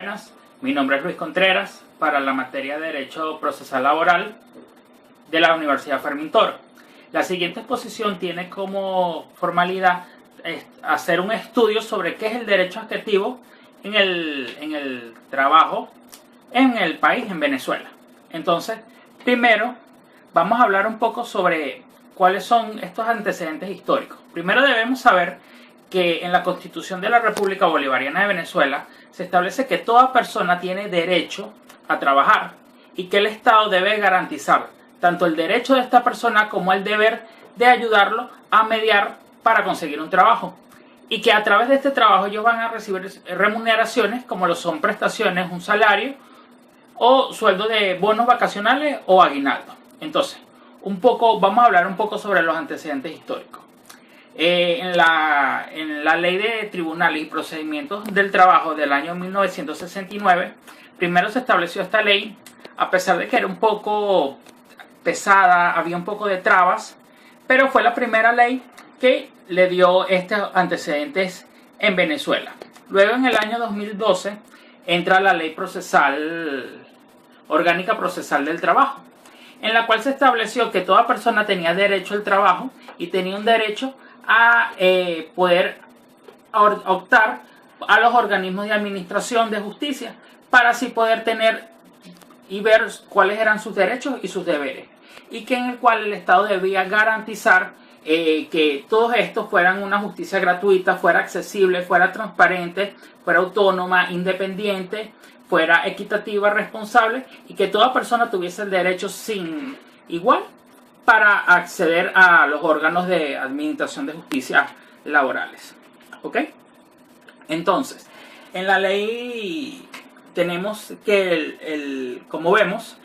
Buenas, mi nombre es Luis Contreras para la materia de Derecho Procesal Laboral de la Universidad Fermín Toro. La siguiente exposición tiene como formalidad hacer un estudio sobre qué es el derecho adjetivo en el trabajo en el país, en Venezuela. Entonces, primero vamos a hablar un poco sobre cuáles son estos antecedentes históricos. Primero debemos saber que en la Constitución de la República Bolivariana de Venezuela se establece que toda persona tiene derecho a trabajar y que el Estado debe garantizar tanto el derecho de esta persona como el deber de ayudarlo a mediar para conseguir un trabajo, y que a través de este trabajo ellos van a recibir remuneraciones como lo son prestaciones, un salario o sueldo de bonos vacacionales o aguinaldo. Entonces, vamos a hablar un poco sobre los antecedentes históricos. En la Ley de Tribunales y Procedimientos del Trabajo del año 1969, primero se estableció esta ley, a pesar de que era un poco pesada, había un poco de trabas, pero fue la primera ley que le dio estos antecedentes en Venezuela. Luego, en el año 2012, entra la Ley Orgánica Procesal del Trabajo, en la cual se estableció que toda persona tenía derecho al trabajo y tenía un derecho a poder optar a los organismos de administración de justicia para así poder tener y ver cuáles eran sus derechos y sus deberes, y que en el cual el Estado debía garantizar que todos estos fueran una justicia gratuita, fuera accesible, fuera transparente, fuera autónoma, independiente, fuera equitativa, responsable, y que toda persona tuviese el derecho sin igual para acceder a los órganos de administración de justicia laborales. ¿Ok? Entonces, en la ley tenemos que, como vemos,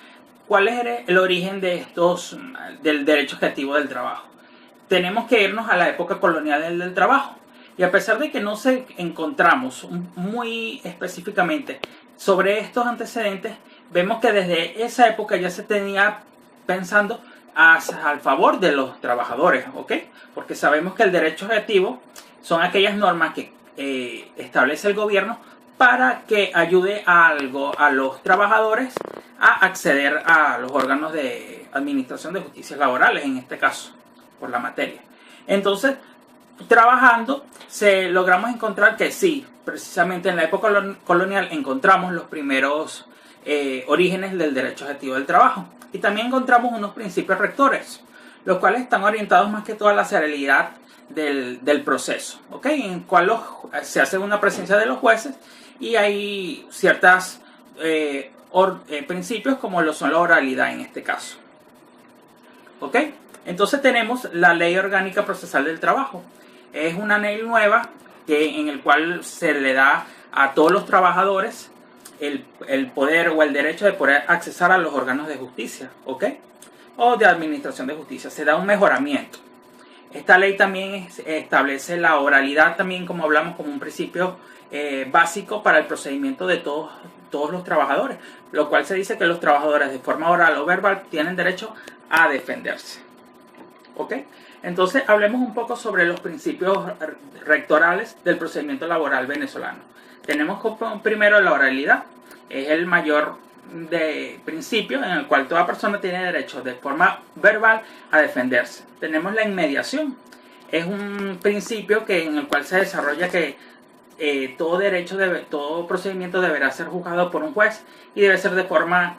¿cuál es el origen del derecho adjetivo del trabajo? Tenemos que irnos a la época colonial del trabajo. Y a pesar de que no encontramos muy específicamente sobre estos antecedentes, vemos que desde esa época ya se tenía pensando al favor de los trabajadores, ¿ok? Porque sabemos que el derecho adjetivo son aquellas normas que establece el gobierno para que ayude a los trabajadores a acceder a los órganos de administración de justicia laborales, en este caso, por la materia. Entonces, trabajando, logramos encontrar que sí, precisamente en la época colonial encontramos los primeros orígenes del derecho adjetivo del trabajo. Y también encontramos unos principios rectores, los cuales están orientados más que todo a la celeridad del proceso, ¿ok? En el cual se hace una presencia de los jueces y hay ciertos principios como lo son la oralidad en este caso, ¿ok? Entonces tenemos la Ley Orgánica Procesal del Trabajo. Es una ley nueva en el cual se le da a todos los trabajadores el poder o el derecho de poder accesar a los órganos de justicia, ¿ok? O de administración de justicia. Se da un mejoramiento. Esta ley también establece la oralidad también, como hablamos, como un principio básico para el procedimiento de todos los trabajadores, lo cual se dice que los trabajadores de forma oral o verbal tienen derecho a defenderse, ¿ok? Entonces hablemos un poco sobre los principios rectorales del procedimiento laboral venezolano. Tenemos primero la oralidad, es el mayor de principios en el cual toda persona tiene derecho de forma verbal a defenderse. Tenemos la inmediación, es un principio en el cual se desarrolla que todo procedimiento deberá ser juzgado por un juez y debe ser de forma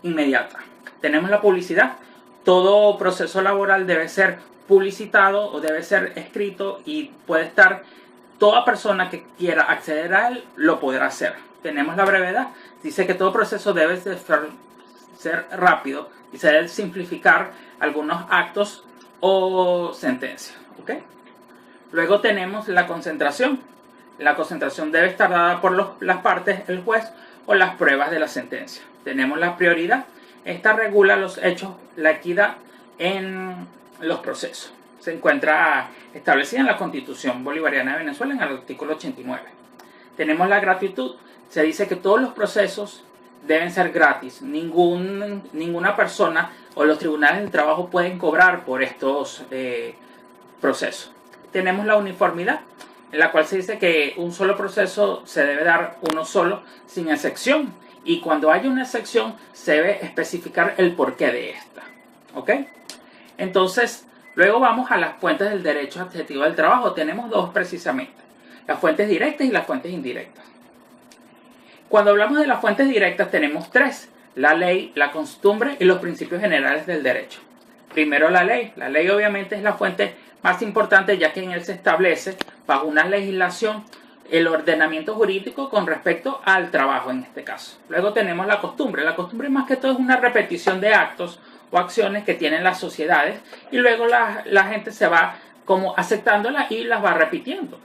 inmediata. Tenemos la publicidad, todo proceso laboral debe ser publicitado o debe ser escrito y puede estar. Toda persona que quiera acceder a él lo podrá hacer. Tenemos la brevedad. Dice que todo proceso debe ser rápido y se debe simplificar algunos actos o sentencias, ¿ok? Luego tenemos la concentración. La concentración debe estar dada por las partes, el juez o las pruebas de la sentencia. Tenemos la prioridad. Esta regula los hechos, la equidad en los procesos. Se encuentra establecida en la Constitución Bolivariana de Venezuela en el artículo 89. Tenemos la gratitud. Se dice que todos los procesos deben ser gratis. Ninguna persona o los tribunales del trabajo pueden cobrar por estos procesos. Tenemos la uniformidad. en la cual se dice que un solo proceso se debe dar uno solo, sin excepción. Y cuando hay una excepción, se debe especificar el porqué de esta. ¿Ok? Entonces, luego vamos a las fuentes del derecho adjetivo del trabajo. Tenemos dos precisamente: las fuentes directas y las fuentes indirectas. Cuando hablamos de las fuentes directas, tenemos tres: la ley, la costumbre y los principios generales del derecho. Primero, la ley. La ley obviamente es la fuente más importante, ya que en él se establece, bajo una legislación, el ordenamiento jurídico con respecto al trabajo en este caso. Luego tenemos la costumbre. La costumbre más que todo es una repetición de actos o acciones que tienen las sociedades, y luego la gente se va como aceptándolas y las va repitiendo.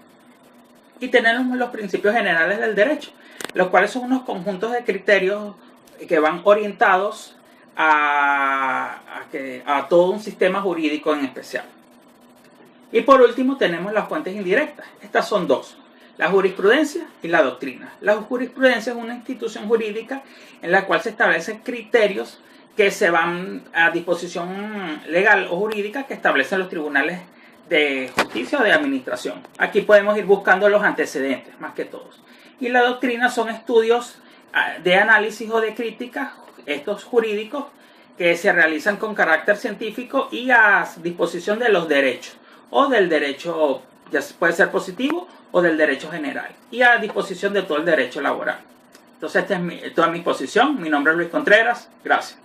Y tenemos los principios generales del derecho, los cuales son unos conjuntos de criterios que van orientados a todo un sistema jurídico en especial. Y por último tenemos las fuentes indirectas. Estas son dos: la jurisprudencia y la doctrina. La jurisprudencia es una institución jurídica en la cual se establecen criterios que se van a disposición legal o jurídica que establecen los tribunales de justicia o de administración. Aquí podemos ir buscando los antecedentes, más que todos. Y la doctrina son estudios de análisis o de crítica, estos jurídicos, que se realizan con carácter científico y a disposición de los derechos, o del derecho, ya puede ser positivo, o del derecho general, y a disposición de todo el derecho laboral. Entonces, esta es toda mi posición. Mi nombre es Luis Contreras. Gracias.